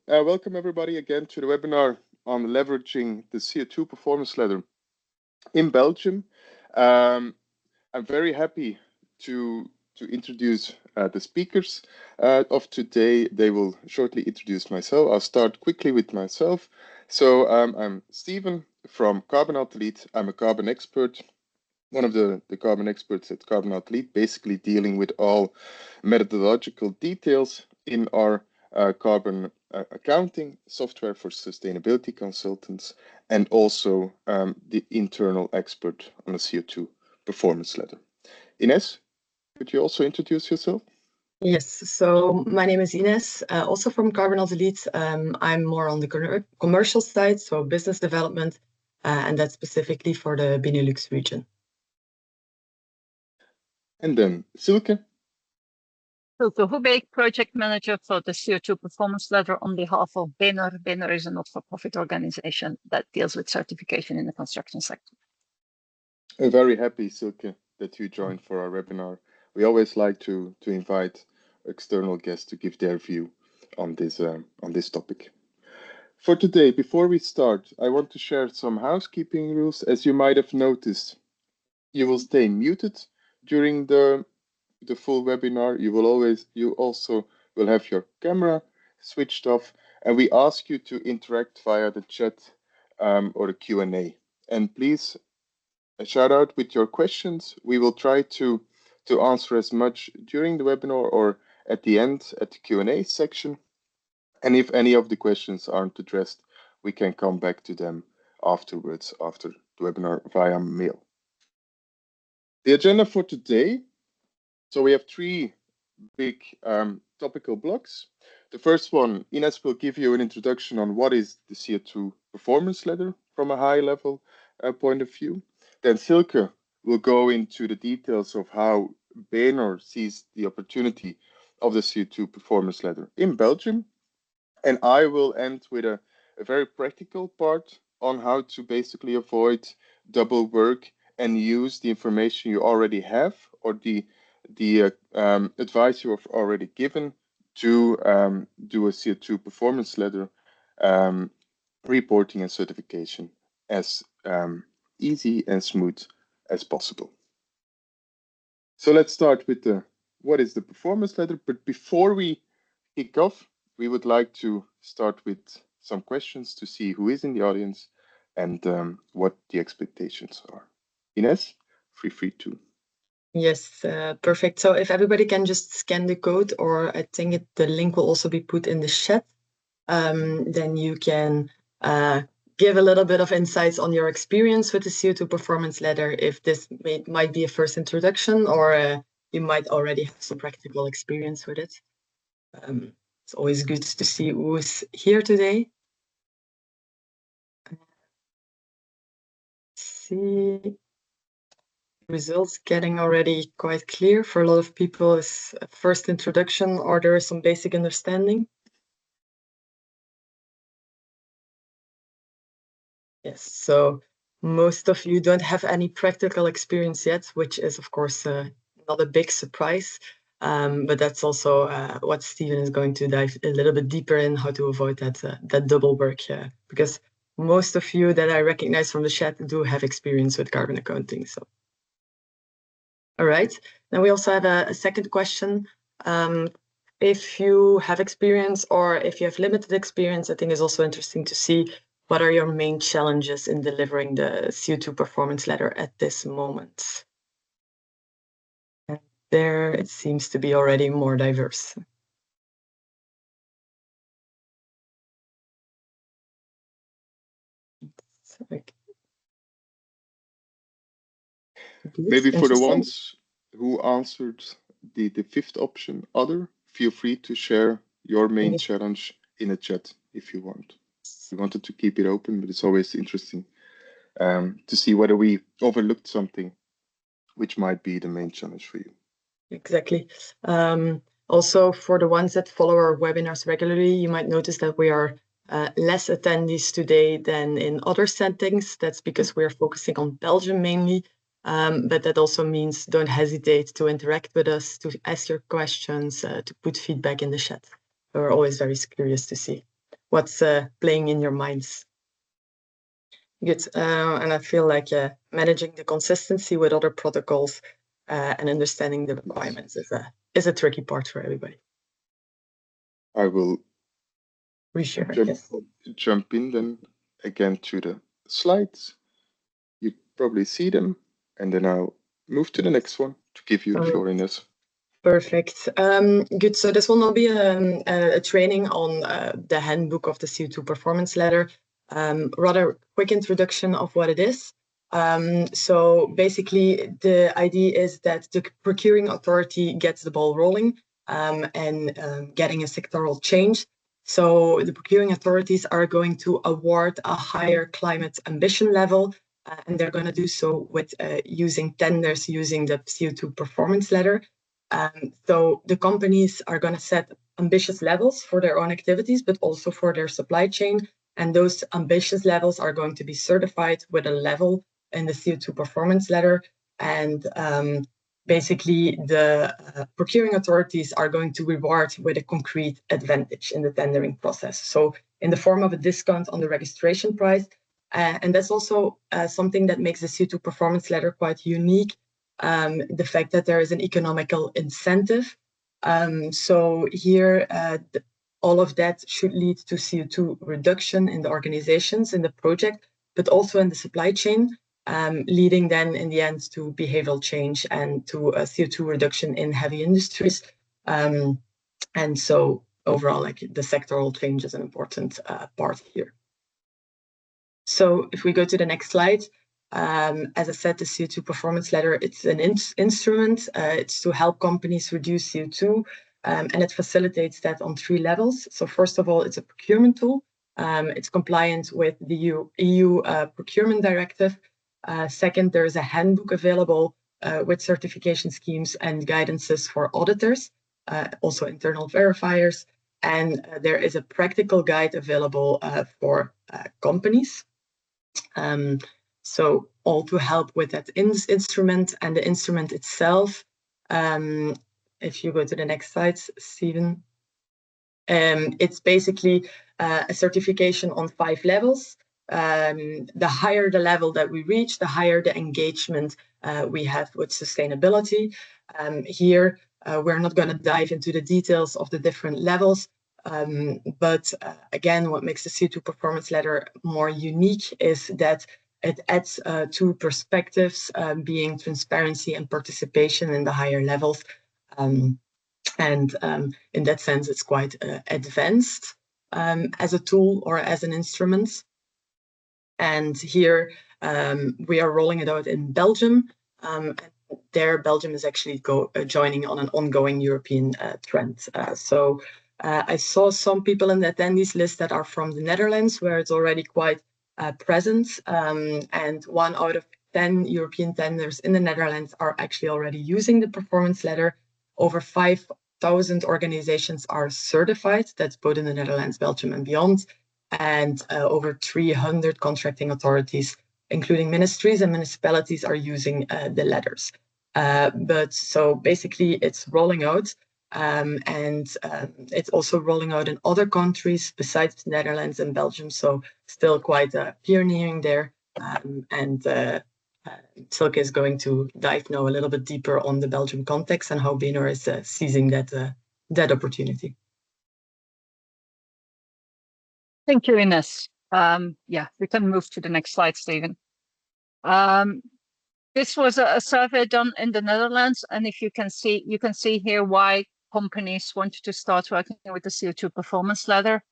Welcome everybody again to the webinar on leveraging the CO₂ performance ladder in Belgium. I'm very happy to introduce the speakers of today. They will shortly introduce myself. I'll start quickly with myself. I'm Steven from Carbon+Alt+Delete. I'm a carbon expert, one of the carbon experts at Carbon+Alt+Delete, basically dealing with all methodological details in our carbon accounting software for sustainability consultants, and also the internal expert on the CO₂ performance ladder. Ines, could you also introduce yourself? Yes, so my name is Ines, also from Carbon+Delete. I'm more on the commercial side, so business development, and that's specifically for the Benelux region. And then Silke. Silke Hoebeek, project manager for the CO₂ performance ladder on behalf of BENR. BENR is a not-for-profit organization that deals with certification in the construction sector. I'm very happy, Silke, that you joined for our webinar. We always like to invite external guests to give their view on this topic. For today, before we start, I want to share some housekeeping rules. As you might have noticed, you will stay muted during the full webinar. You also will have your camera switched off, and we ask you to interact via the chat or the Q&A. And please shout out with your questions. We will try to answer as much during the webinar or at the end at the Q&A section. And if any of the questions aren't addressed, we can come back to them afterwards after the webinar via mail. The agenda for today. So we have three big topical blocks. The first one, Ines will give you an introduction on what is the CO₂ performance ladder from a high level point of view. Then Silke will go into the details of how BENR sees the opportunity of the CO₂ performance ladder in Belgium. And I will end with a very practical part on how to basically avoid double work and use the information you already have or the advice you have already given to do a CO₂ performance ladder reporting and certification as easy and smooth as possible. So let's start with what is the performance ladder. But before we kick off, we would like to start with some questions to see who is in the audience and what the expectations are. Ines, feel free to. Yes, perfect. So if everybody can just scan the code, or I think the link will also be put in the chat, then you can give a little bit of insights on your experience with the CO₂ performance ladder, if this might be a first introduction, or you might already have some practical experience with it. It's always good to see who's here today. Let's see. Results getting already quite clear for a lot of people is a first introduction, or there is some basic understanding. Yes, so most of you don't have any practical experience yet, which is of course not a big surprise, but that's also what Steven is going to dive a little bit deeper in, how to avoid that double work, because most of you that I recognize from the chat do have experience with carbon accounting. So. All right, then we also have a second question. If you have experience or if you have limited experience, I think it's also interesting to see what are your main challenges in delivering the CO₂ performance ladder at this moment. And there it seems to be already more diverse. Okay. Maybe for the ones who answered the fifth option, other, feel free to share your main challenge in a chat if you want. We wanted to keep it open, but it's always interesting to see whether we overlooked something which might be the main challenge for you. Exactly. Also, for the ones that follow our webinars regularly, you might notice that we are less attendees today than in other settings. That's because we're focusing on Belgium mainly, but that also means don't hesitate to interact with us, to ask your questions, to put feedback in the chat. We're always very curious to see what's playing in your minds. Good, and I feel like managing the consistency with other protocols and understanding the requirements is a tricky part for everybody. I will Reshare, jump in then again to the slides. You probably see them, and then I'll move to the next one to give you the floor, Ines. Perfect. Good. So this will not be a training on the handbook of the CO₂ performance ladder. Rather quick introduction of what it is. So basically, the idea is that the procuring authority gets the ball rolling and getting a sectoral change. So the procuring authorities are going to award a higher climate ambition level, and they're going to do so with using tenders using the CO₂ performance ladder. So the companies are going to set ambitious levels for their own activities, but also for their supply chain. And those ambitious levels are going to be certified with a level in the CO₂ performance ladder. And basically, the procuring authorities are going to reward with a concrete advantage in the tendering process. So in the form of a discount on the registration price. And that's also something that makes the CO₂ performance ladder quite unique. The fact that there is an economical incentive. So here, all of that should lead to CO₂ reduction in the organizations, in the project, but also in the supply chain, leading then in the end to behavioral change and to a CO₂ reduction in heavy industries. And so overall, like the sectoral change is an important part here. So if we go to the next slide, as I said, the CO₂ performance ladder, it's an instrument. It's to help companies reduce CO₂, and it facilitates that on 3 levels. So first of all, it's a procurement tool. It's compliant with the EU procurement directive. Second, there is a handbook available with certification schemes and guidances for auditors, also internal verifiers. And there is a practical guide available for companies. So all to help with that instrument and the instrument itself. If you go to the next slide, Stephen, it's basically a certification on 5 levels. The higher the level that we reach, the higher the engagement we have with sustainability. Here, we're not going to dive into the details of the different levels. But again, what makes the CO₂ performance ladder more unique is that it adds 2 perspectives, being transparency and participation in the higher levels. And in that sense, it's quite advanced as a tool or as an instrument. And here we are rolling it out in Belgium. And there, Belgium is actually joining on an ongoing European trend. So I saw some people in the attendees list that are from the Netherlands, where it's already quite present. And 1 out of 10 European tenders in the Netherlands are actually already using the performance ladder. Over 5,000 organizations are certified. That's both in the Netherlands, Belgium, and beyond. And over 300 contracting authorities, including ministries and municipalities, are using the ladders. But so basically, it's rolling out. And it's also rolling out in other countries besides the Netherlands and Belgium. So still quite pioneering there. And Silke is going to dive now a little bit deeper on the Belgium context and how BNR is seizing that opportunity. Thank you, Ines. Yeah, we can move to the next slide, Stephen. This was a survey done in the Netherlands, and if you can see here why companies wanted to start working with the CO₂ performance ladder.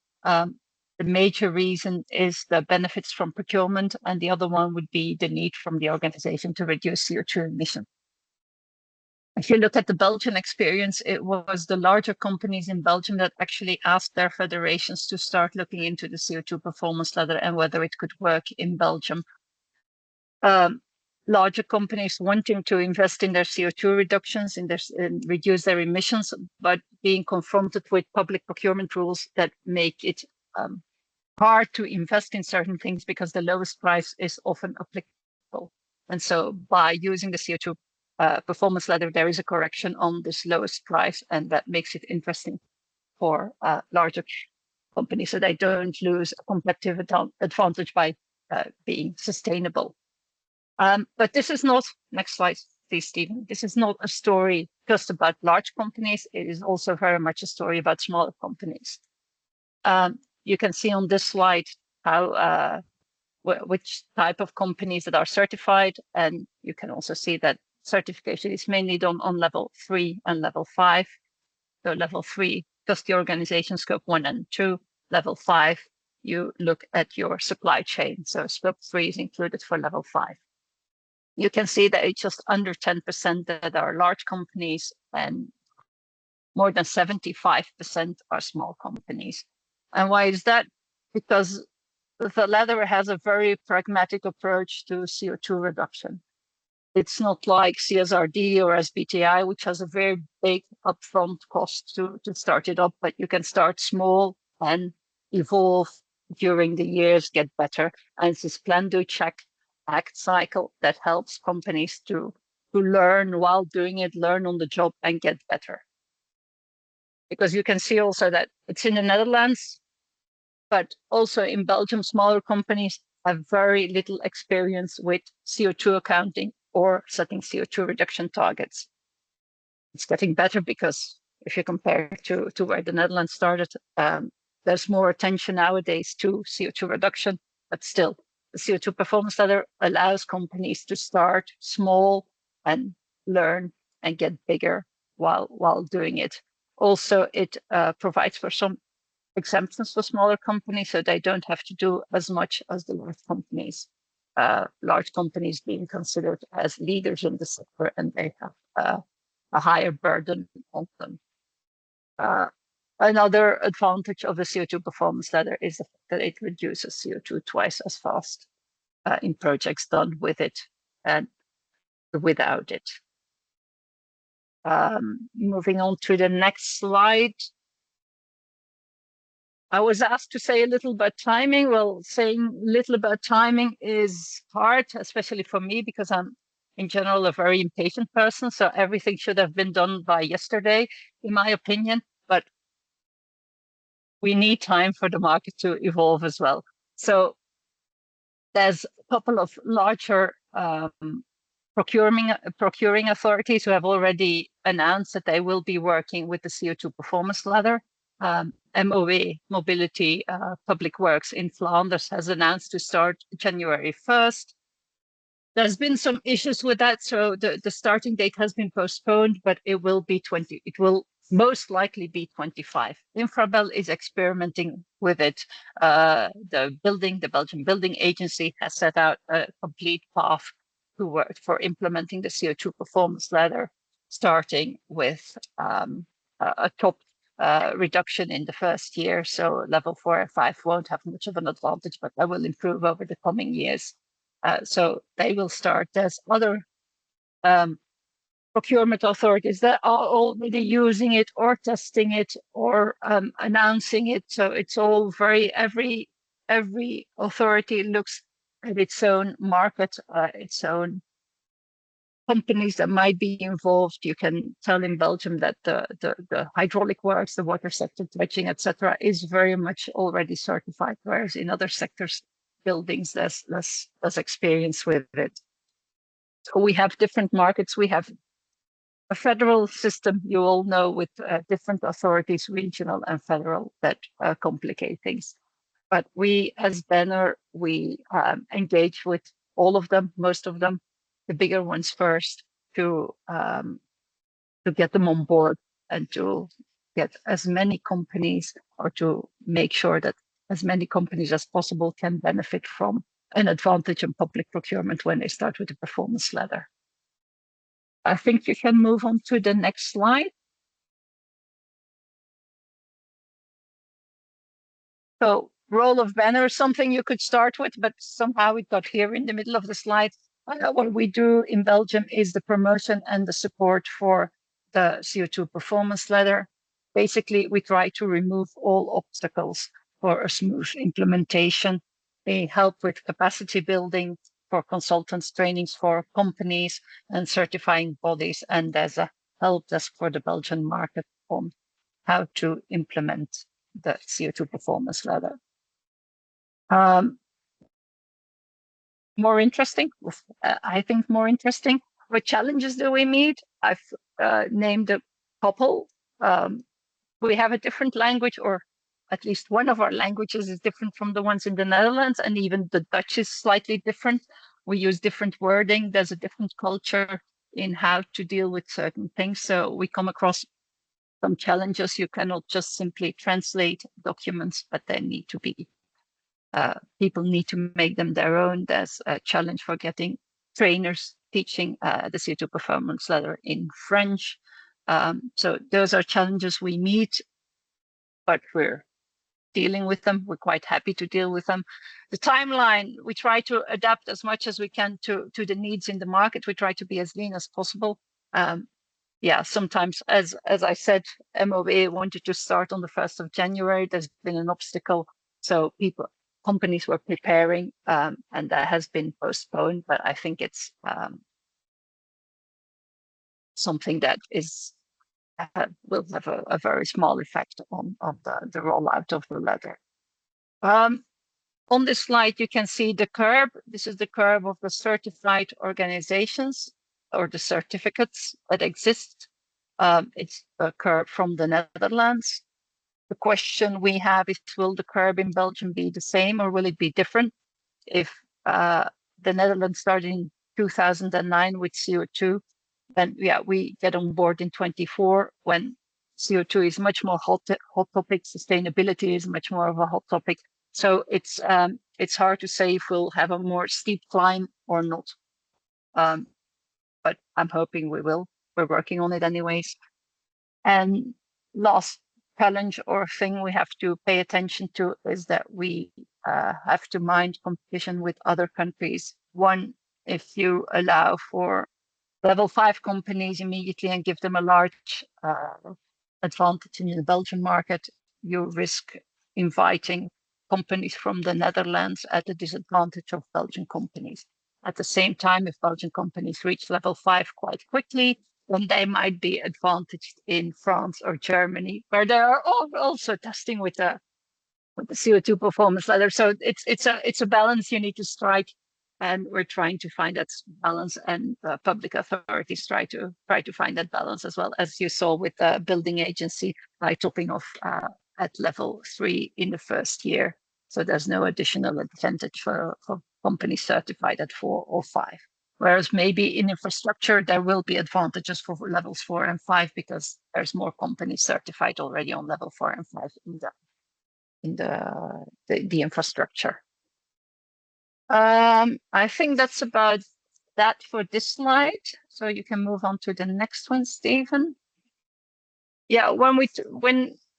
The major reason is the benefits from procurement, and the other one would be the need from the organization to reduce CO₂ emissions. If you look at the Belgian experience, it was the larger companies in Belgium that actually asked their federations to start looking into the CO₂ performance ladder and whether it could work in Belgium. Larger companies wanting to invest in their CO₂ reductions and reduce their emissions, but being confronted with public procurement rules that make it hard to invest in certain things because the lowest price is often applicable. And so by using the CO₂ performance ladder, there is a correction on this lowest price, and that makes it interesting. for larger companies, so they don't lose a competitive advantage by being sustainable. But this is not, next slide, please, Stephen. This is not a story just about large companies. It is also very much a story about smaller companies. You can see on this slide how which type of companies that are certified, and you can also see that certification is mainly done on level 3 and level 5. So level 3, just the organization scope 1 and 2. Level 5, you look at your supply chain. So scope 3 is included for level 5. You can see that it's just under 10% that are large companies, and more than 75% are small companies. And why is that? Because the latter has a very pragmatic approach to CO2 reduction. It's not like CSRD or SBTI, which has a very big upfront cost to start it up, but you can start small and evolve during the years, get better. And it's this plan, do, check, act cycle that helps companies to learn while doing it, learn on the job and get better. Because you can see also that it's in the Netherlands, but also in Belgium, smaller companies have very little experience with CO2 accounting or setting CO2 reduction targets. It's getting better because if you compare to where the Netherlands started, there's more attention nowadays to CO2 reduction, but still, the CO2 performance ladder allows companies to start small and learn and get bigger while doing it. Also, it provides for some exemptions for smaller companies, so they don't have to do as much as the large companies. Large companies being considered as leaders in the sector, and they have a higher burden on them. Another advantage of the CO2 performance ladder is the fact that it reduces CO2 twice as fast in projects done with it and without it. Moving on to the next slide. I was asked to say a little about timing. Well, saying little about timing is hard, especially for me, because I'm in general a very impatient person. So everything should have been done by yesterday, in my opinion. But we need time for the market to evolve as well. So there's a couple of larger procuring authorities who have already announced that they will be working with the CO2 performance ladder. MOW, Mobility Public Works in Flanders, has announced to start January 1st. There's been some issues with that, so the starting date has been postponed, but it will be it will most likely be 25. Infrabel is experimenting with it. The Belgian Building Agency has set out a complete path to work for implementing the CO2 performance ladder, starting with a top reduction in the first year. So level 4 and 5 won't have much of an advantage, but that will improve over the coming years. So they will start. There's other procurement authorities that are already using it or testing it or announcing it. So it's all every authority looks at its own market, its own companies that might be involved. You can tell in Belgium that the hydraulic works, the water sector, dredging, etc., is very much already certified, whereas in other sectors, buildings, there's less experience with it. So we have different markets. We have a federal system, you all know, with different authorities, regional and federal, that complicate things. But we, as Banner, we engage with all of them, most of them, the bigger ones first, to get them on board and to get as many companies, or to make sure that as many companies as possible can benefit from an advantage in public procurement when they start with the performance ladder. I think you can move on to the next slide. So role of Banner is something you could start with, but somehow it got here in the middle of the slide. What we do in Belgium is the promotion and the support for the CO2 performance ladder. Basically, we try to remove all obstacles for a smooth implementation. They help with capacity building for consultants, trainings for companies and certifying bodies, and there's a help desk for the Belgian market on how to implement the CO₂ performance ladder. More interesting, I think more interesting. What challenges do we meet? I've named a couple. We have a different language, or at least one of our languages is different from the ones in the Netherlands, and even the Dutch is slightly different. We use different wording. There's a different culture in how to deal with certain things. So we come across some challenges. You cannot just simply translate documents, but they need to be, people need to make them their own. There's a challenge for getting trainers teaching the CO₂ performance ladder in French. So those are challenges we meet, but we're dealing with them. We're quite happy to deal with them. The timeline, we try to adapt as much as we can to the needs in the market. We try to be as lean as possible. Yeah, sometimes, as I said, MOA wanted to start on the 1st of January. There's been an obstacle. So companies were preparing, and that has been postponed. But I think it's something that is will have a very small effect on the rollout of the ladder. On this slide, you can see the curve. This is the curve of the certified organizations or the certificates that exist. It's a curve from the Netherlands. The question we have is, will the curve in Belgium be the same or will it be different? If the Netherlands started in 2009 with CO₂, then yeah, we get on board in 24 when CO₂ is much more hot topic. Sustainability is much more of a hot topic. So it's hard to say if we'll have a more steep climb or not. But I'm hoping we will. We're working on it anyways. And last challenge or thing we have to pay attention to is that we have to mind competition with other countries. One, if you allow for level 5 companies immediately and give them a large advantage in the Belgian market, you risk inviting companies from the Netherlands at the disadvantage of Belgian companies. At the same time, if Belgian companies reach level 5 quite quickly, then they might be advantaged in France or Germany, where they are also testing with the CO₂ performance ladder. So it's a balance you need to strike, and we're trying to find that balance. And public authorities try to find that balance as well, as you saw with the building agency by topping off at level 3 in the first year. So there's no additional advantage for companies certified at 4 or 5. Whereas maybe in infrastructure, there will be advantages for levels 4 and 5 because there's more companies certified already on level 4 and 5 in the infrastructure. I think that's about that for this slide. So you can move on to the next one, Stephen. Yeah, when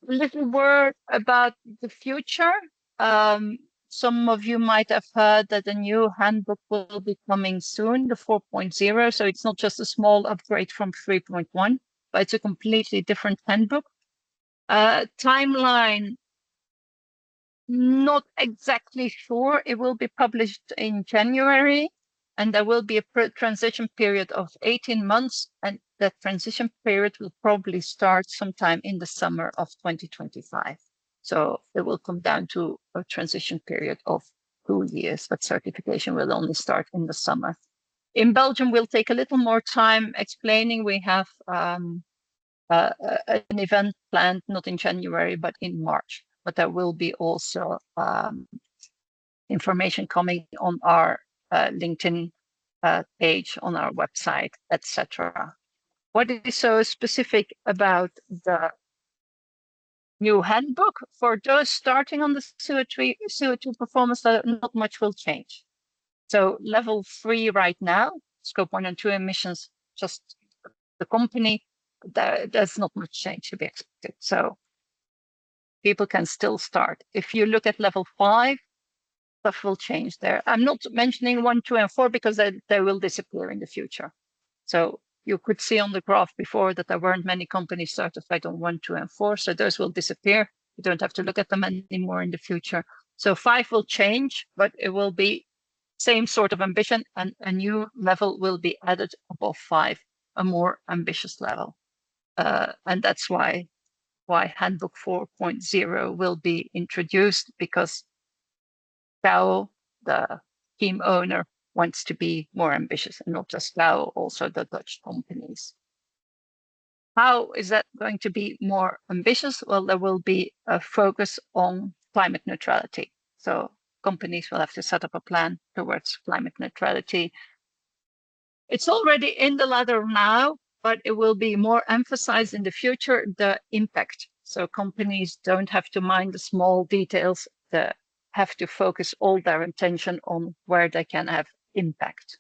a little word about the future. Some of you might have heard that the new handbook will be coming soon, the 4.0. So it's not just a small upgrade from 3.1, but it's a completely different handbook. Timeline, not exactly sure. It will be published in January, and there will be a transition period of 18 months. And that transition period will probably start sometime in the summer of 2025. So it will come down to a transition period of 2 years, but certification will only start in the summer. In Belgium, we'll take a little more time explaining. We have an event planned, not in January, but in March. But there will be also information coming on our LinkedIn page, on our website, etc. What is so specific about the new handbook? For those starting on the CO₂ performance ladder, not much will change. So level 3 right now, scope 1 and 2 emissions, just the company, there's not much change to be expected. So people can still start. If you look at level 5, stuff will change there. I'm not mentioning 1, 2, and 4 because they will disappear in the future. So you could see on the graph before that there weren't many companies certified on 1, 2, and 4. So those will disappear. You don't have to look at them anymore in the future. So 5 will change, but it will be same sort of ambition, and a new level will be added above 5, a more ambitious level. And that's why why Handbook 4.0 will be introduced, because Kao, the team owner, wants to be more ambitious, and not just Kao, also the Dutch companies. How is that going to be more ambitious? Well, there will be a focus on climate neutrality. So companies will have to set up a plan towards climate neutrality. It's already in the ladder now, but it will be more emphasized in the future, the impact. So companies don't have to mind the small details, they have to focus all their attention on where they can have impact.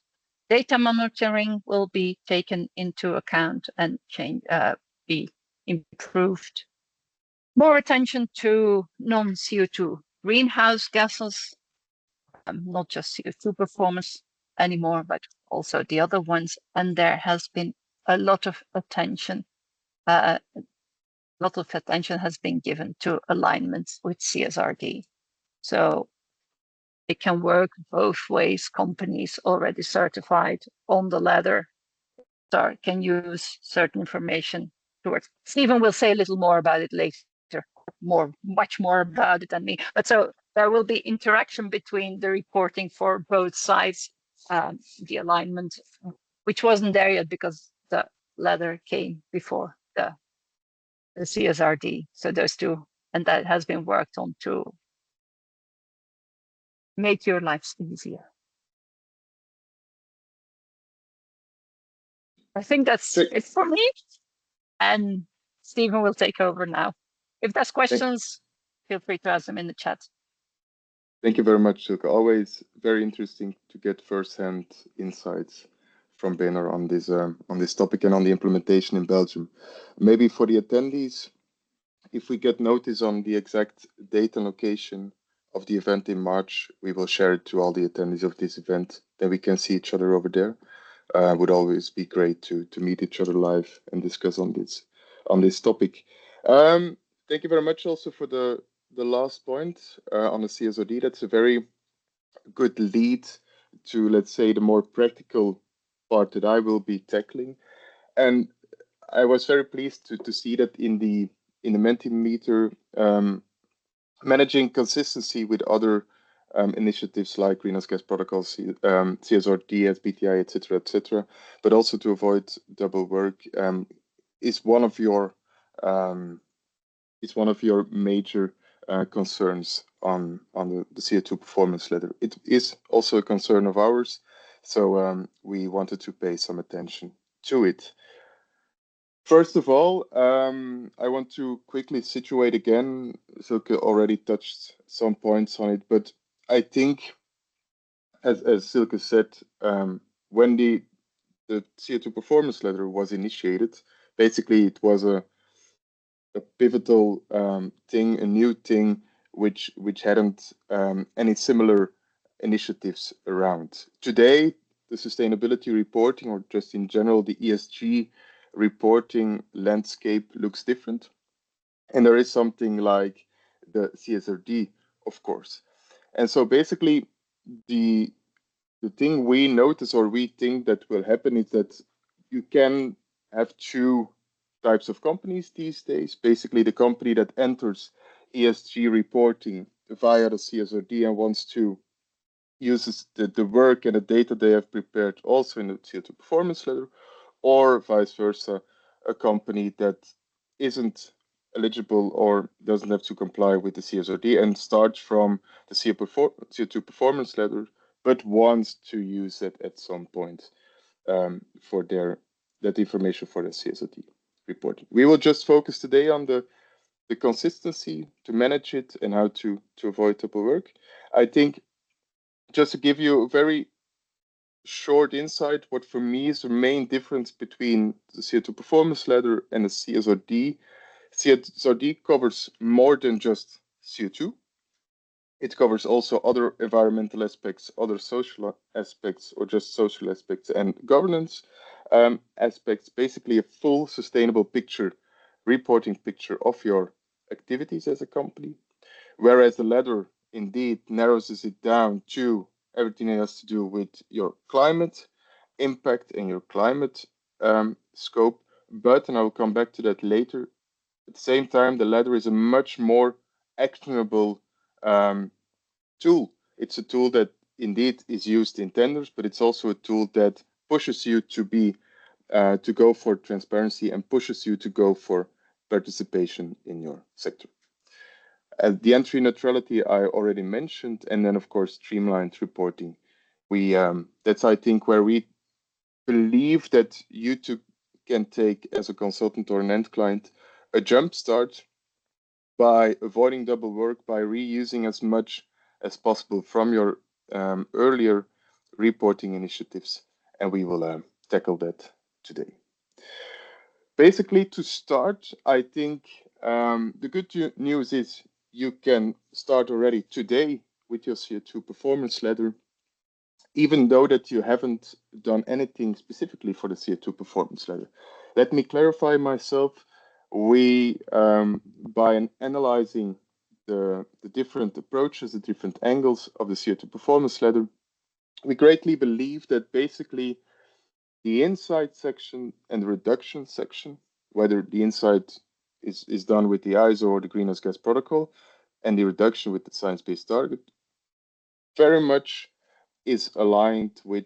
Data monitoring will be taken into account and be improved. More attention to non-CO₂ greenhouse gases, not just CO₂ performance anymore, but also the other ones. And there has been a lot of attention. A lot of attention has been given to alignments with CSRD. So it can work both ways. Companies already certified on the ladder can use certain information towards. Stephen will say a little more about it later, much more about it than me. But so there will be interaction between the reporting for both sides, the alignment, which wasn't there yet because the ladder came before the CSRD. So those two, and that has been worked on to make your lives easier. I think that's it for me. And Stephen will take over now. If there's questions, feel free to ask them in the chat. Thank you very much, Silke. Always very interesting to get first-hand insights from Benner on this topic and on the implementation in Belgium. Maybe for the attendees, if we get notice on the exact date and location of the event in March, we will share it to all the attendees of this event. Then we can see each other over there. Would always be great to meet each other live and discuss on this topic. Thank you very much also for the last point on the CSRD. That's a very good lead to, let's say, the more practical part that I will be tackling. And I was very pleased to see that in the Mentimeter, managing consistency with other initiatives like Greenhouse Gas Protocol, CSRD, SBTi, etc., but also to avoid double work is one of your major concerns on the CO₂ performance ladder. It is also a concern of ours, so we wanted to pay some attention to it. First of all, I want to quickly situate again. Silke already touched some points on it, but I think, as Silke said, when the CO₂ performance ladder was initiated, basically it was a pivotal thing, a new thing, which hadn't any similar initiatives around. Today, the sustainability reporting, or just in general, the ESG reporting landscape looks different. And there is something like the CSRD, of course. And so basically, the thing we notice or we think that will happen is that you can have two types of companies these days. Basically, the company that enters ESG reporting via the CSRD and wants to use the work and the data they have prepared also in the CO₂ performance ladder, or vice versa, a company that isn't eligible or doesn't have to comply with the CSRD and starts from the CO₂ performance ladder, but wants to use it at some point for that information for the CSRD reporting. We will just focus today on the consistency to manage it and how to avoid double work. I think just to give you a very short insight, what for me is the main difference between the CO₂ performance ladder and the CSRD. CSRD covers more than just CO₂. It covers also other environmental aspects, other social aspects, or just social aspects, and governance aspects. Basically, a full sustainable picture, reporting picture of your activities as a company. Whereas the ladder indeed narrows it down to everything that has to do with your climate impact and your climate scope. But, and I will come back to that later, At the same time, the ladder is a much more actionable tool. It's a tool that indeed is used in tenders, but it's also a tool that pushes you to go for transparency and pushes you to go for participation in your sector. The entry neutrality I already mentioned, and then of course streamlined reporting. That's I think where we believe that you two can take as a consultant or an end client a jump start by avoiding double work, by reusing as much as possible from your earlier reporting initiatives, and we will tackle that today. Basically, to start, I think the good news is you can start already today with your CO₂ performance ladder, even though that you haven't done anything specifically for the CO₂ performance ladder. Let me clarify myself. We, by analyzing the different approaches, the different angles of the CO₂ performance ladder, we greatly believe that basically the insight section and the reduction section, whether the insight is done with the ISO or the greenhouse gas protocol, and the reduction with the science-based target, very much is aligned with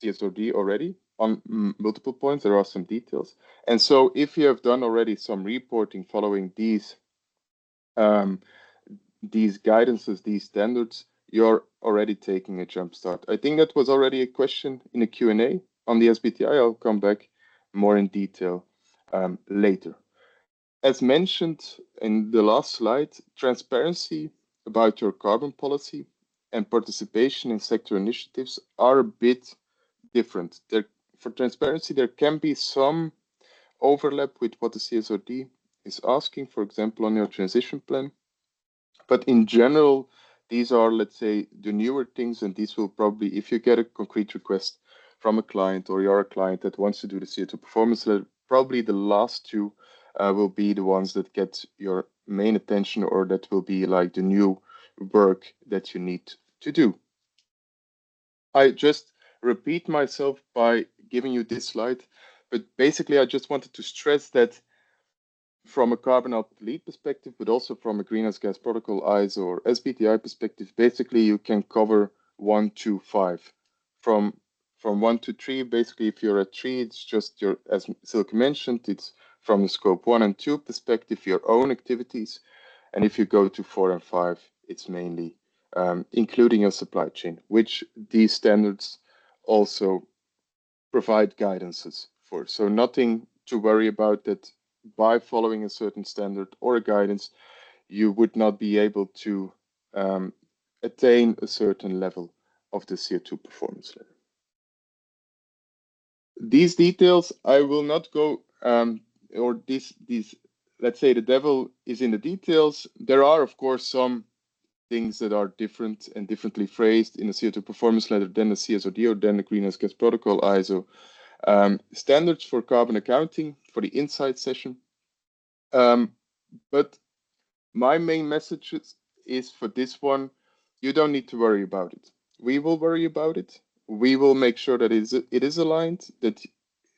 CSRD already on multiple points. There are some details. And so if you have done already some reporting following these guidances, these standards, you're already taking a jump start. I think that was already a question in a Q&A on the SBTI. I'll come back more in detail later. As mentioned in the last slide, transparency about your carbon policy and participation in sector initiatives are a bit different. For transparency, there can be some overlap with what the CSRD is asking, for example, on your transition plan. But in general, these are, let's say, the newer things, and these will probably, if you get a concrete request from a client or you're a client that wants to do the CO₂ performance, probably the last two will be the ones that get your main attention, or that will be like the new work that you need to do. I just repeat myself by giving you this slide, but basically I just wanted to stress that from a Carbon+Alt+Delete perspective, but also from a greenhouse gas protocol ISO or SBTI perspective, basically you can cover 1 to 5. From 1 to 3, basically if you're at 3, it's just your, as Silke mentioned, it's from the scope 1 and 2 perspective, your own activities. And if you go to 4 and 5, it's mainly including your supply chain, which these standards also provide guidances for. So nothing to worry about that by following a certain standard or a guidance, you would not be able to attain a certain level of the CO₂ performance level. These details, I will not go, or these, let's say the devil is in the details. There are, of course, some things that are different and differently phrased in the CO₂ performance ladder than the CSRD or than the greenhouse gas protocol ISO. Standards for carbon accounting for the insight session. But my main message is for this one, you don't need to worry about it. We will worry about it. We will make sure that it is aligned, that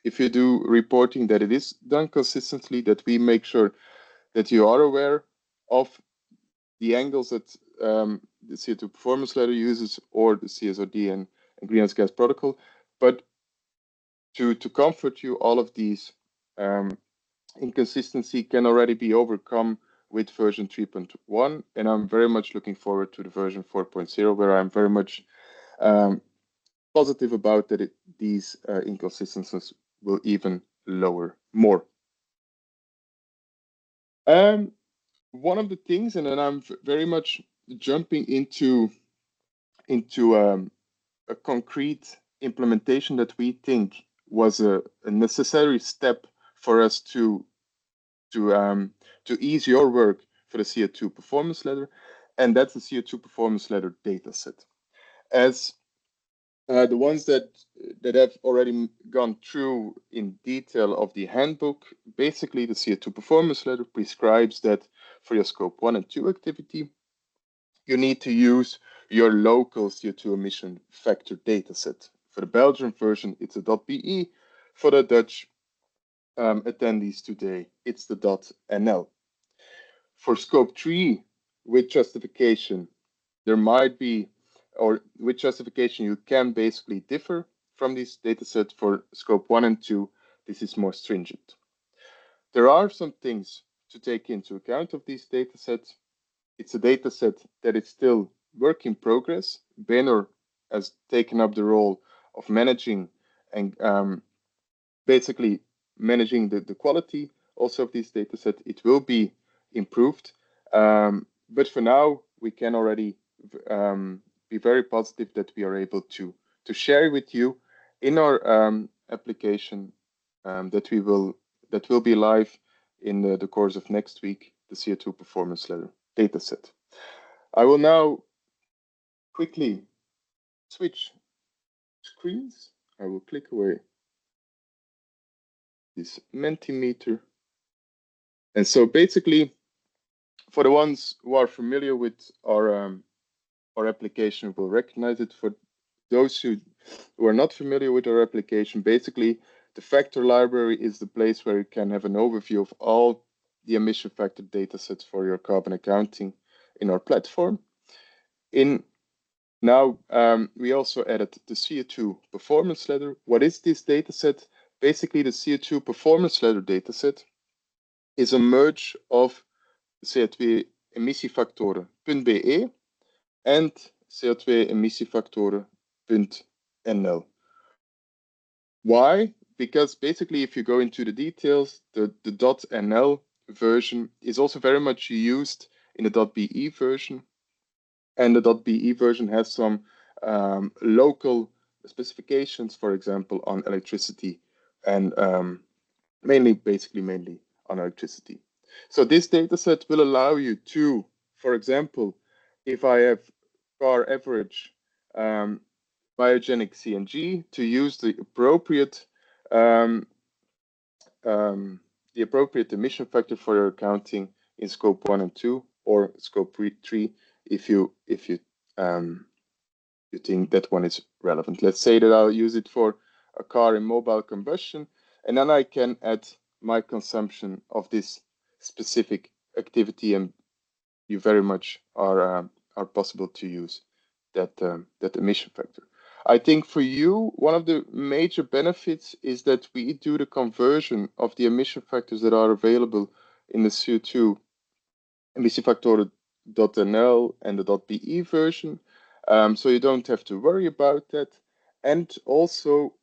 if you do reporting, that it is done consistently, that we make sure that you are aware of the angles that the CO₂ performance ladder uses, or the CSRD and greenhouse gas protocol. But to comfort you, all of these inconsistency can already be overcome with version 3.1, and I'm very much looking forward to the version 4.0, where I'm very much positive about that these inconsistencies will even lower more. One of the things, and then I'm very much jumping into a concrete implementation that we think was a necessary step for us to ease your work for the CO₂ performance ladder, and that's the CO₂ performance ladder dataset. As the ones that have already gone through in detail of the handbook, basically the CO₂ performance ladder prescribes that for your scope 1 and 2 activity, you need to use your local CO₂ emission factor dataset. For the Belgian version, it's a .be. For the Dutch attendees today. It's the .nl. For scope 3, with justification, there might be, or with justification, you can basically differ from this dataset. For scope 1 and 2, this is more stringent. There are some things to take into account of these datasets. It's a dataset that is still work in progress. Benor has taken up the role of managing and basically managing the quality also of this dataset. It will be improved, but for now we can already be very positive that we are able to share with you in our application that will be live in the course of next week, the CO₂ performance letter dataset. I will now quickly switch screens. I will click away this Mentimeter. And so basically, for the ones who are familiar with our application will recognize it. For those who are not familiar with our application, basically the factor library is the place where you can have an overview of all the emission factor datasets for your carbon accounting in our platform. Now, we also added the CO₂ performance letter. What is this dataset? Basically, the CO₂ performance letter dataset is a merge of CO₂-emissiefactoren.be and CO₂-emissiefactoren.nl. Why? Because basically, if you go into the details, the .nl version is also very much used in the .be version. And the .be version has some local specifications, for example, on electricity and mainly on electricity. So this dataset will allow you to, for example, if I have car average biogenic CNG, to use the appropriate emission factor for your accounting in scope 1 and 2 or scope 3 if you think that one is relevant. Let's say that I'll use it for a car in mobile combustion, and then I can add my consumption of this specific activity, and you very much are possible to use that emission factor. I think for you, one of the major benefits is that we do the conversion of the emission factors that are available in the CO₂ emissiefactoren.nl and the .be version. So you don't have to worry about that. And also,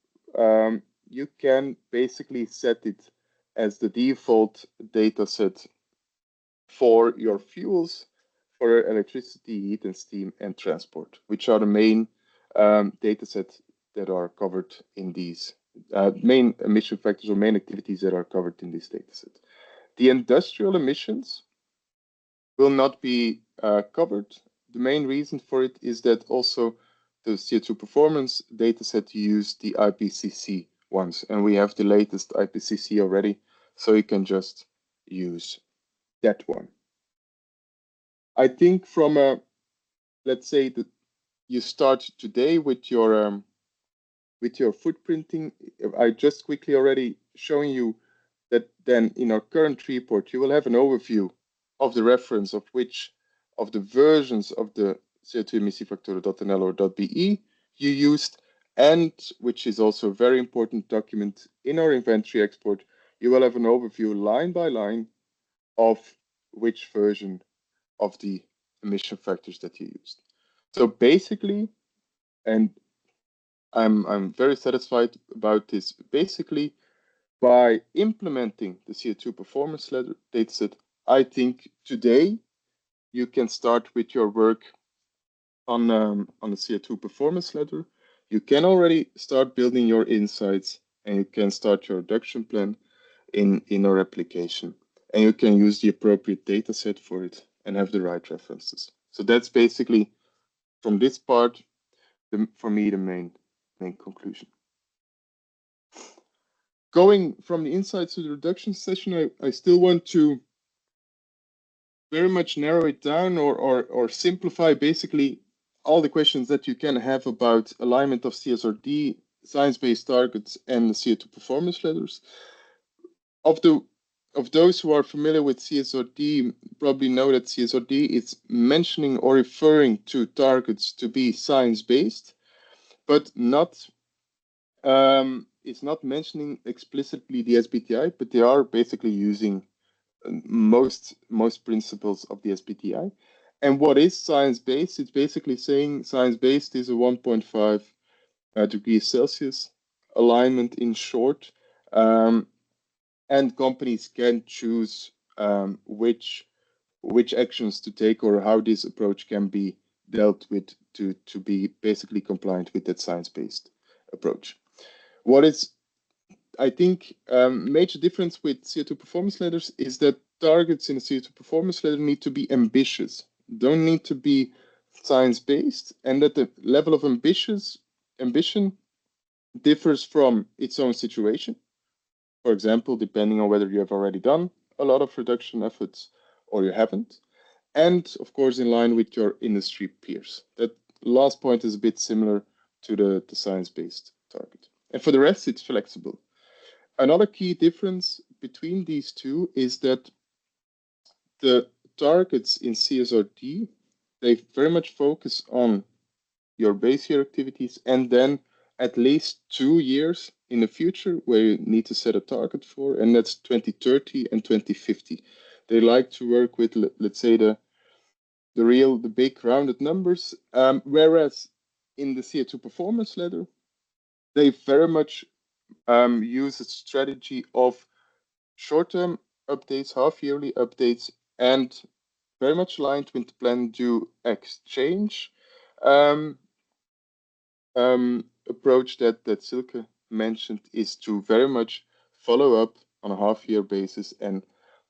you can basically set it as the default data set for your fuels, for electricity, heat and steam, and transport, which are the main data sets that are covered in these main emission factors or main activities that are covered in this data set. The industrial emissions will not be covered. The main reason for it is that also the CO₂ performance dataset use the IPCC ones, and we have the latest IPCC already, so you can just use that one. I think from a, let's say that you start today with your footprinting, I just quickly already showing you that then in our current report, you will have an overview of the reference of which of the versions of the CO₂ emissiefactoren.nl or .be you used, and which is also a very important document in our inventory export, you will have an overview line by line of which version of the emission factors that you used. So basically, and I'm very satisfied about this, basically by implementing the CO₂ performance letter dataset, I think today you can start with your work on the CO₂ performance letter. You can already start building your insights, and you can start your reduction plan in our application, and you can use the appropriate data set for it and have the right references. So that's basically from this part, for me, the main conclusion. Going from the insights to the reduction session, I still want to very much narrow it down or simplify basically all the questions that you can have about alignment of CSRD, science-based targets, and the CO₂ performance letters. Of those who are familiar with CSRD, probably know that CSRD is mentioning or referring to targets to be science-based, but it's not mentioning explicitly the SBTI, but they are basically using most principles of the SBTI. And what is science-based? It's basically saying science-based is a 1.5 degrees Celsius alignment in short. And companies can choose which actions to take or how this approach can be dealt with to be basically compliant with that science-based approach. What is, I think, major difference with CO2 performance letters is that targets in a CO2 performance letter need to be ambitious, don't need to be science-based, and that the level of ambition differs from its own situation. For example, depending on whether you have already done a lot of reduction efforts or you haven't. And of course, in line with your industry peers. That last point is a bit similar to the science-based target. And for the rest, it's flexible. Another key difference between these two is that the targets in CSRD, they very much focus on your base year activities and then at least 2 years in the future where you need to set a target for, and that's 2030 and 2050. They like to work with, let's say, the big rounded numbers, whereas in the CO2 performance letter, they very much use a strategy of short-term updates, half-yearly updates, and very much aligned with the plan do exchange approach that Silke mentioned is to very much follow up on a half-year basis and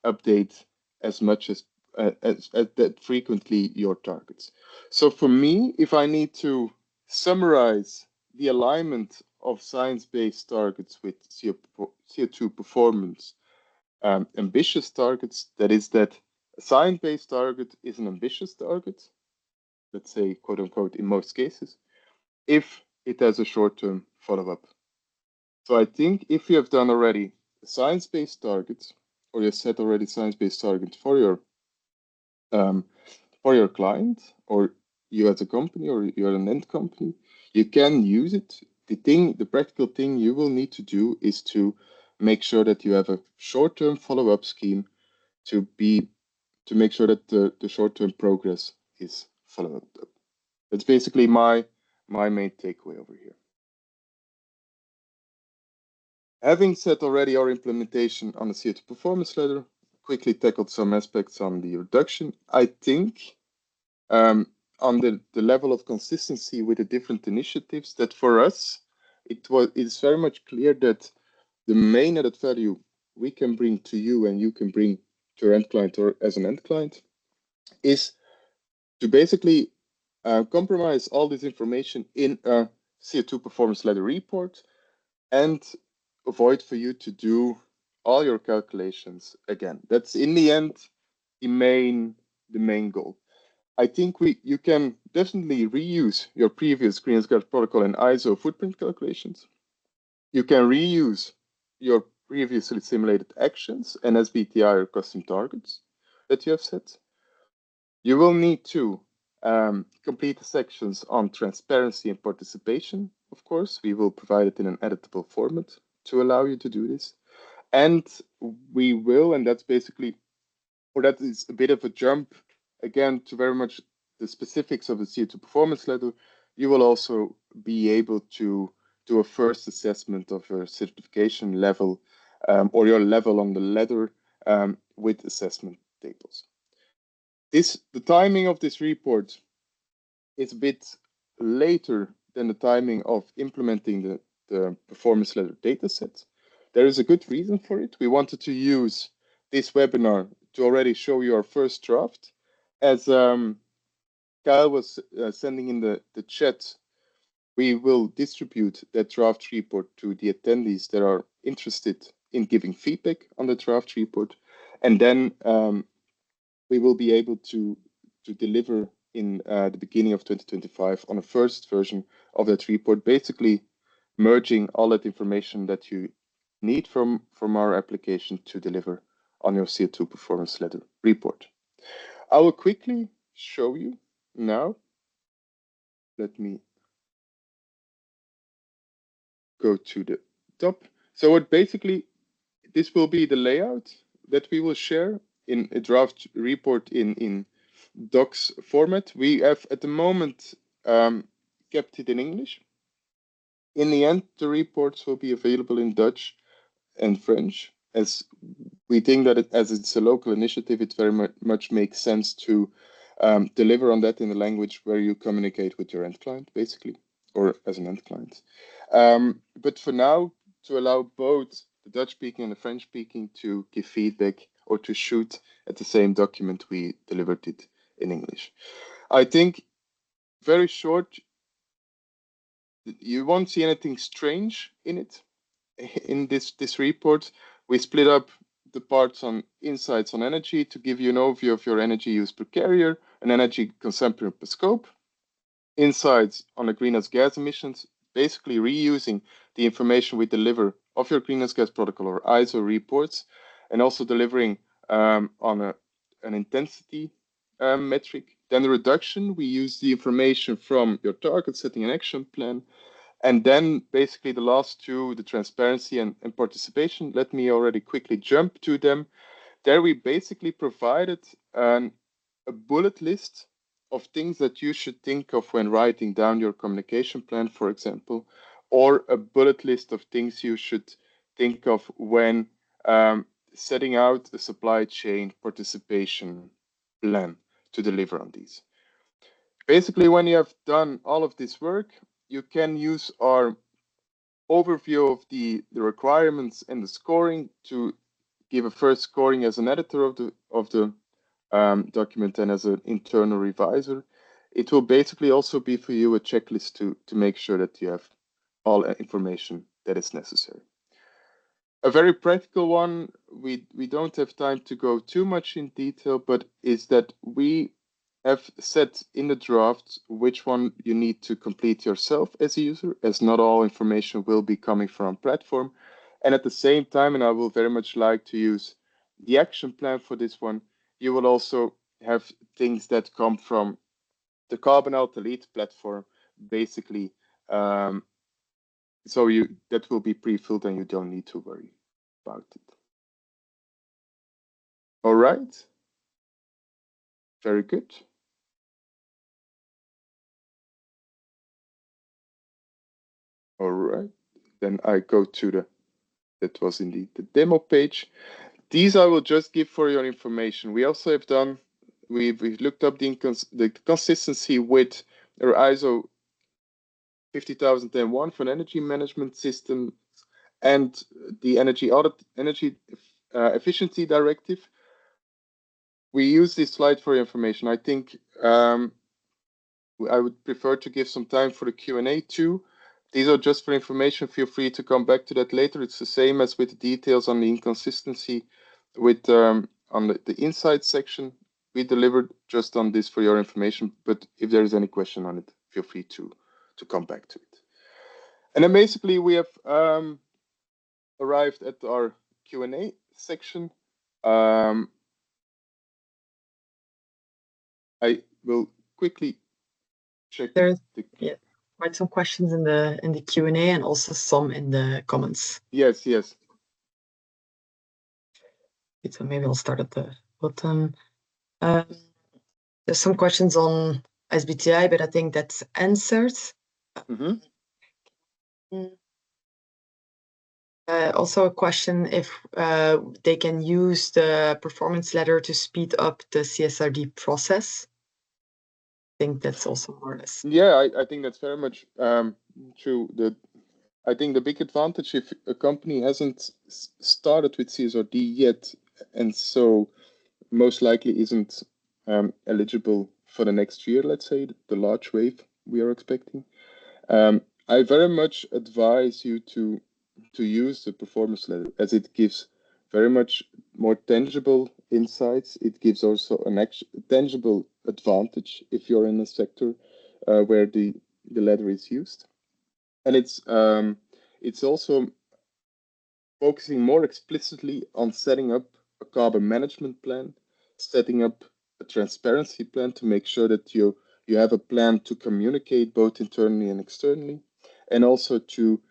update as much as that frequently your targets. So for me, if I need to summarize the alignment of science-based targets with CO2 performance ambitious targets, that is that a science-based target is an ambitious target, let's say, quote unquote, in most cases, if it has a short-term follow-up. So I think if you have done already science-based targets, or you set already science-based targets for your client, or you as a company, or you're an end company, you can use it. The practical thing you will need to do is to make sure that you have a short-term follow-up scheme to make sure that the short-term progress is followed up. That's basically my main takeaway over here. Having set already our implementation on the CO2 performance letter, quickly tackled some aspects on the reduction. I think on the level of consistency with the different initiatives, that for us, it's very much clear that the main added value we can bring to you and you can bring to your end client or as an end client is to basically compromise all this information in a CO2 performance letter report and avoid for you to do all your calculations again. That's in the end the main goal. I think you can definitely reuse your previous greenhouse gas protocol and ISO footprint calculations. You can reuse your previously simulated actions and SBTI or custom targets that you have set. You will need to complete the sections on transparency and participation. Of course, we will provide it in an editable format to allow you to do this. And we will, and that's basically, or that is a bit of a jump again to very much the specifics of the CO2 performance letter. You will also be able to do a first assessment of your certification level or your level on the ladder with assessment tables. The timing of this report is a bit later than the timing of implementing the performance letter dataset. There is a good reason for it. We wanted to use this webinar to already show you our first draft. As Kyle was sending in the chat, we will distribute that draft report to the attendees that are interested in giving feedback on the draft report. And then we will be able to deliver in the beginning of 2025 on a first version of that report, basically merging all that information that you need from our application to deliver on your CO₂ performance letter report. I will quickly show you now. Let me go to the top. So what basically, this will be the layout that we will share in a draft report in docs format. We have at the moment kept it in English. In the end, the reports will be available in Dutch and French, as we think that as it's a local initiative, it very much makes sense to deliver on that in the language where you communicate with your end client, basically, or as an end client. But for now, to allow both the Dutch speaking and the French speaking to give feedback or to shoot at the same document, we delivered it in English. I think very short, you won't see anything strange in it. In this report, we split up the parts on insights on energy to give you an overview of your energy use per carrier and energy consumption per scope. Insights on the greenhouse gas emissions, basically reusing the information we deliver of your greenhouse gas protocol or ISO reports, and also delivering on an intensity metric. Then the reduction, we use the information from your target setting and action plan. And then basically the last two, the transparency and participation, let me already quickly jump to them. There we basically provided a bullet list of things that you should think of when writing down your communication plan, for example, or a bullet list of things you should think of when setting out a supply chain participation plan to deliver on these. Basically, when you have done all of this work, you can use our overview of the requirements and the scoring to give a first scoring as an editor of the document and as an internal revisor. It will basically also be for you a checklist to make sure that you have all information that is necessary. A very practical one, we don't have time to go too much in detail, but is that we have set in the draft which one you need to complete yourself as a user, as not all information will be coming from platform. And at the same time, and I will very much like to use the action plan for this one, you will also have things that come from the Carbon+Alt+Delete platform, basically. So that will be pre-filled and you don't need to worry about it. All right. Very good. All right. Then I go to that was indeed the demo page. These I will just give for your information. We also have done, we've looked up the consistency with our ISO 50001 for an energy management system and the energy efficiency directive. We use this slide for your information. I think I would prefer to give some time for the Q&A too. These are just for information. Feel free to come back to that later. It's the same as with the details on the inconsistency with on the insight section. We delivered just on this for your information, but if there is any question on it, feel free to come back to it. And then basically we have arrived at our Q&A section. I will quickly check. There's quite some questions in the Q&A and also some in the comments. Yes. So maybe I'll start at the bottom. There's some questions on SBTi, but I think that's answered. Also a question if they can use the performance letter to speed up the CSRD process. I think that's also more or less. Yeah, I think that's very much true. I think the big advantage if a company hasn't started with CSRD yet, and so most likely isn't eligible for the next year, let's say, the large wave we are expecting. I very much advise you to use the performance letter as it gives very much more tangible insights. It gives also an tangible advantage if you're in a sector where the letter is used. And it's also focusing more explicitly on setting up a carbon management plan, setting up a transparency plan to make sure that you have a plan to communicate both internally and externally, and also to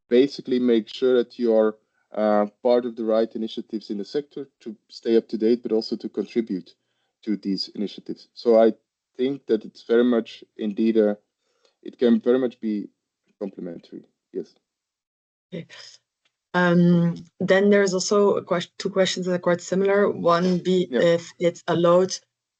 basically make sure that you are part of the right initiatives in the sector to stay up to date, but also to contribute to these initiatives. So I think that it's very much indeed it can very much be complementary. Yes. Okay. Then there's also two questions that are quite similar. One be if it's allowed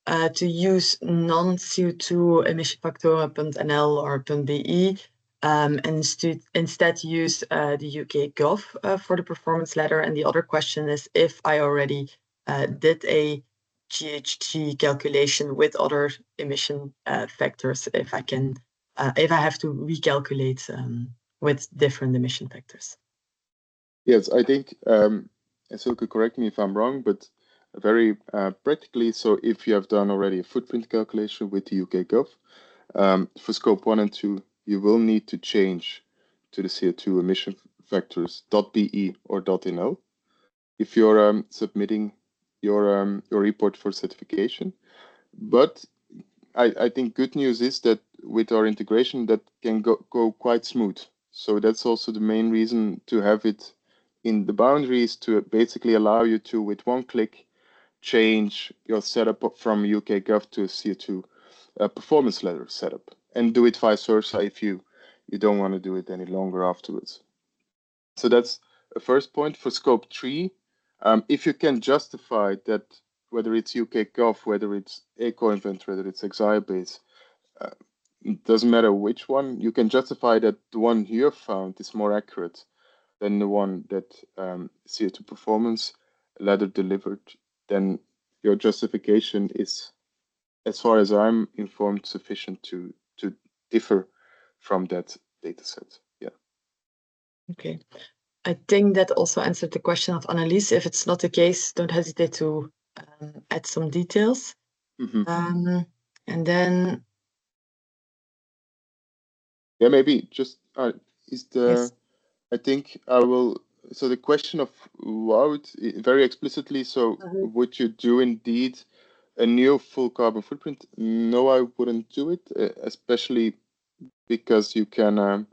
to use non-CO₂ emission factor.nl or .be, and instead use the UK Gov for the performance ladder. And the other question is if I already did a GHG calculation with other emission factors, if I can, if I have to recalculate with different emission factors. Yes, I think, and Silke, correct me if I'm wrong, but very practically, so if you have done already a footprint calculation with the UK Gov, for scope 1 and 2, you will need to change to the CO₂ emission factors .be or .no if you're submitting your report for certification. But I think good news is that with our integration, that can go quite smooth. So that's also the main reason to have it in the boundaries to basically allow you to, with one click, change your setup from UK Gov to a CO₂ performance ladder setup, and do it vice versa if you don't want to do it any longer afterwards. So that's a first point. For scope 3, if you can justify that, whether it's UK Gov, whether it's EcoInvent, whether it's Exiobase, it doesn't matter which one, you can justify that the one you have found is more accurate than the one that CO₂ performance ladder delivered, then your justification is, as far as I'm informed, sufficient to differ from that data set. Yeah. Okay. I think that also answered the question of Annelies. If it's not the case, don't hesitate to add some details. And then... Yeah, maybe just is the... Yes. I think I will... So the question of would, very explicitly, so would you do indeed a new full carbon footprint? No, I wouldn't do it, especially because you can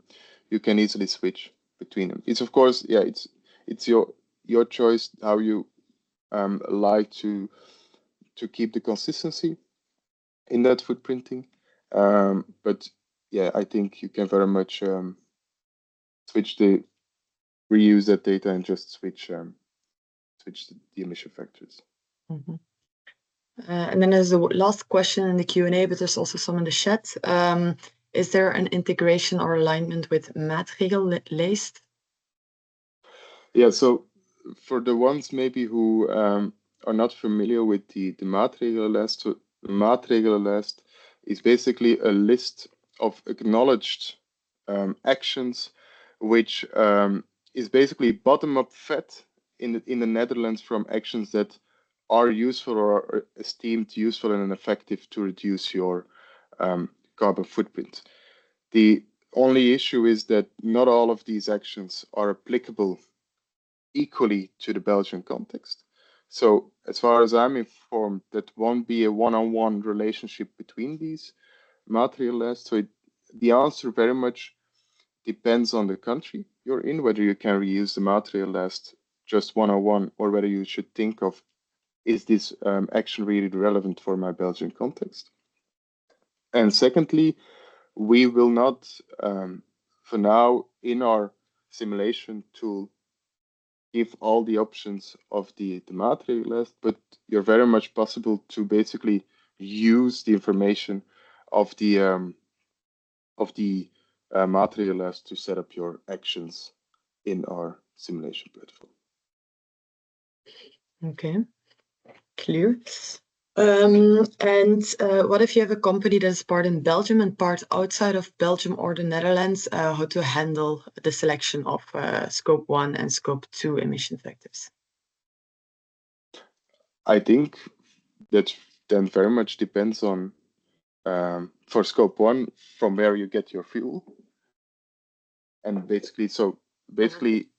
easily switch between them. It's of course, yeah, it's your choice how you like to keep the consistency in that footprinting. But yeah, I think you can very much reuse that data and just switch the emission factors. And then there's the last question in the Q&A, but there's also some in the chat. Is there an integration or alignment with maatregellijst? Yeah, so for the ones maybe who are not familiar with the maatregelenlijst, so the maatregelenlijst is basically a list of acknowledged actions, which is basically bottom-up fed in the Netherlands from actions that are useful or are esteemed useful and effective to reduce your carbon footprint. The only issue is that not all of these actions are applicable equally to the Belgian context. So as far as I'm informed, that won't be a one-on-one relationship between these maatregelen. So the answer very much depends on the country you're in, whether you can reuse the maatregelen just one-on-one, or whether you should think of, is this action really relevant for my Belgian context? And secondly, we will not, for now, in our simulation tool, give all the options of the maatregelen, but you're very much possible to basically use the information of the maatregelen to set up your actions in our simulation platform. Okay, clear. And what if you have a company that is part in Belgium and part outside of Belgium or the Netherlands? How to handle the selection of scope 1 and scope 2 emission factors? I think that then very much depends on, for scope 1, from where you get your fuel. And basically, so basically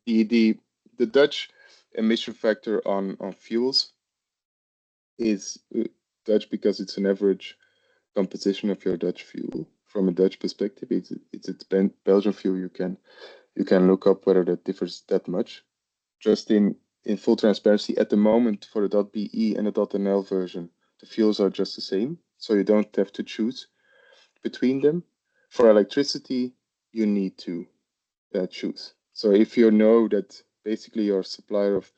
the the Dutch emission factor on fuels is Dutch because it's an average composition of your Dutch fuel. From a Dutch perspective, it's Belgian fuel. You can look up whether that differs that much. Just in full transparency, at the moment for the .be and the .nl version, the fuels are just the same, so you don't have to choose between them. For electricity, you need to choose. So if you know that basically your supplier of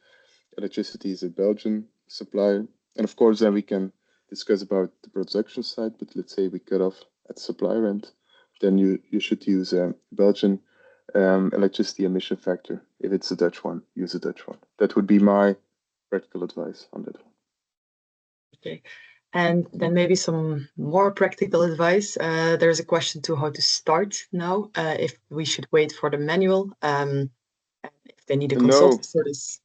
electricity is a Belgian supplier, and of course then we can discuss about the production side, but let's say we cut off at supplier end, then you should use a Belgian electricity emission factor. If it's a Dutch one, use a Dutch one. That would be my practical advice on that one. Okay. And then maybe some more practical advice. There's a question to how to start now, if we should wait for the manual, and if they need a consultant for this.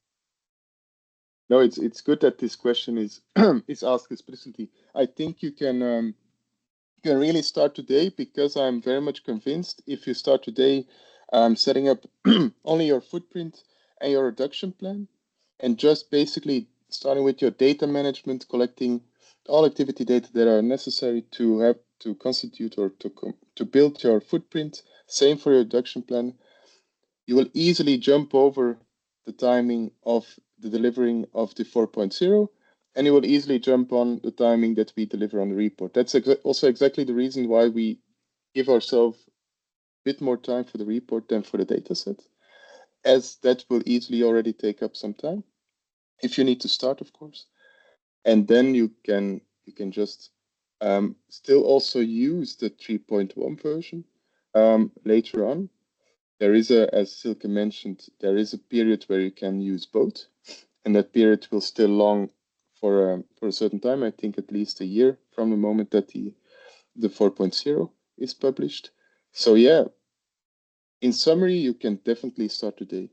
No, it's good that this question is is asked explicitly. I think you can really start today, because I'm very much convinced if you start today setting up only your footprint and your reduction plan, and just basically starting with your data management, collecting all activity data that are necessary to constitute or to build your footprint. Same for your reduction plan. You will easily jump over the timing of the delivering of the 4.0, and you will easily jump on the timing that we deliver on the report. That's also exactly the reason why we give ourselves a bit more time for the report than for the dataset, as that will easily already take up some time, if you need to start, of course. And then you can just still also use the 3.1 version later on. There is as Silke mentioned, there is a period where you can use both, and that period will still long for a certain time. I think at least a year from the moment that the 4.0 is published. So yeah, in summary, you can definitely start today,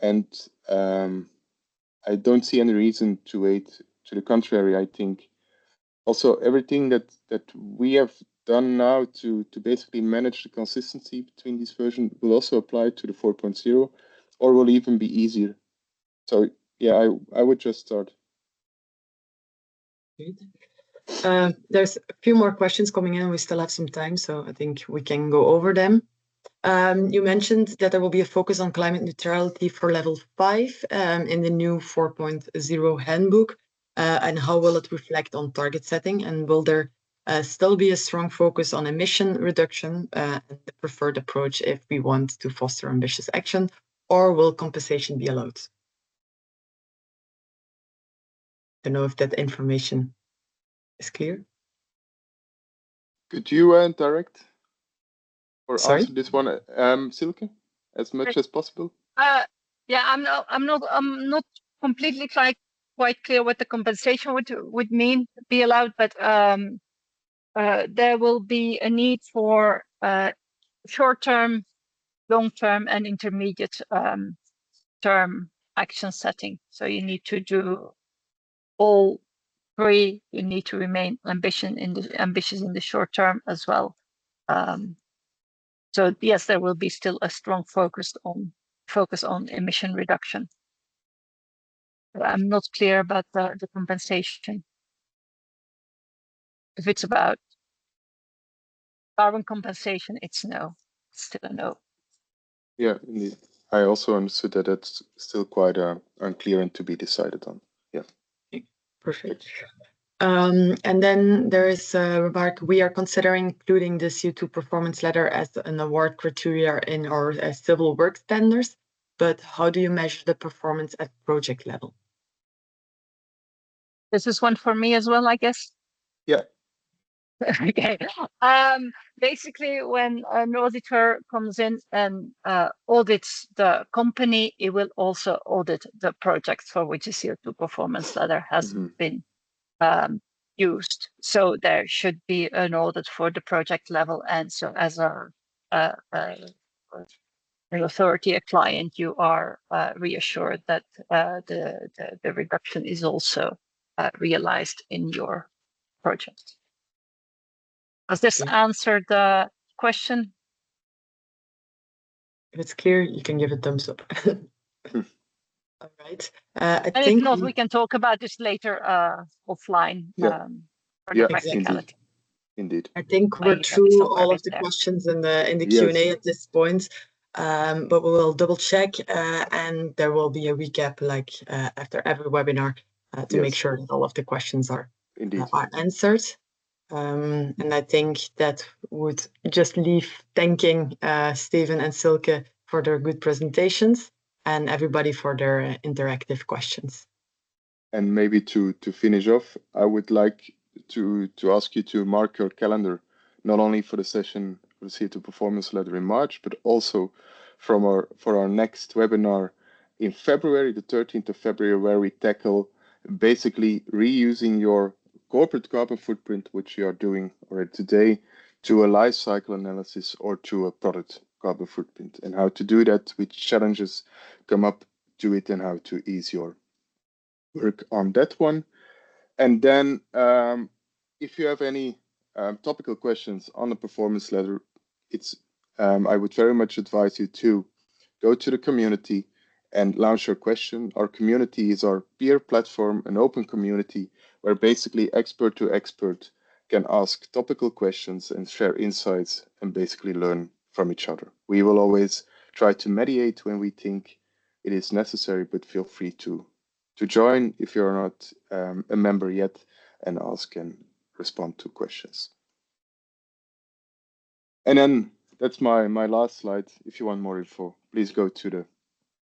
and I don't see any reason to wait. To the contrary, I think also everything that we have done now to basically manage the consistency between these versions will also apply to the 4.0, or will even be easier. So yeah, I would just start. There's a few more questions coming in. We still have some time, so I think we can go over them. You mentioned that there will be a focus on climate neutrality for level 5 in the new 4.0 handbook. And how will it reflect on target setting? And will there still be a strong focus on emission reduction and the preferred approach if we want to foster ambitious action, or will compensation be allowed? I don't know if that information is clear. Could you direct or Sorry? answer this one, Silke, as much as possible? Yeah, I'm not completely quite clear what the compensation would mean be allowed, but there will be a need for short-term, long-term, and intermediate term action setting. So you need to do all three. You need to remain ambitious in the short term as well. So yes, there will be still a strong focus on emission reduction. I'm not clear about the compensation. If it's about carbon compensation, it's no. It's still a no. Yeah, indeed. I also understood that it's still quite unclear and to be decided on. Yeah. Perfect. And then there is a remark, we are considering including the CO₂ performance ladder as an award criteria in our civil work standards, but how do you measure the performance at project level? This is one for me as well, I guess. Yeah. Okay. Basically, when an auditor comes in and audits the company, it will also audit the project for which a CO₂ performance ladder has been used. So there should be an audit for the project level, and so as an authority, a client, you are reassured that the reduction is also realized in your project. Does this answer the question? If it's clear, you can give a thumbs up. All right. I And think if not, we can talk about this later offline. Yeah. For the Yeah, practicality. indeed. I think Maybe we're there'll be through some all of wording the there. questions in the Yes. Q&A at this point, but we will double check, and there will be a recap like after every webinar to make Yes. sure that all of the questions are Indeed. answered. And I think that would just leave thanking Steven and Silke for their good presentations and everybody for their interactive questions. And maybe to finish off, I would like to ask you to mark your calendar, not only for the session for the CO₂ performance ladder in March, but also for our next webinar in February, the 13th of February, where we tackle basically reusing your corporate carbon footprint, which you are doing already today, to a life cycle analysis or to a product carbon footprint, and how to do that, which challenges come up to it, and how to ease your work on that one. And then if you have any topical questions on the performance ladder, I would very much advise you to go to the community and launch your question. Our community is our peer platform, an open community where basically expert to expert can ask topical questions and share insights and basically learn from each other. We will always try to mediate when we think it is necessary, but feel free to join if you're not a member yet and ask and respond to questions. And then that's my last slide. If you want more info, please go to the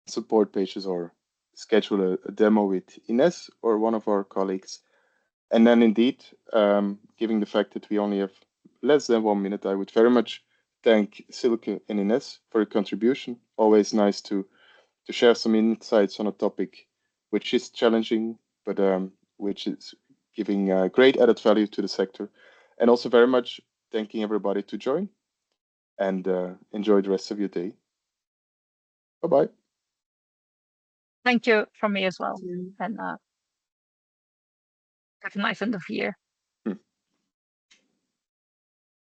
support pages or schedule a demo with Ines or one of our colleagues. And then indeed, given the fact that we only have less than 1 minute, I would very much thank Silke and Ines for your contribution. Always nice to share some insights on a topic which is challenging, but which is giving great added value to the sector. And also very much thanking everybody to join, and enjoy the rest of your day. Bye-bye. Thank you from me as well. Thank you. And have a nice end of year.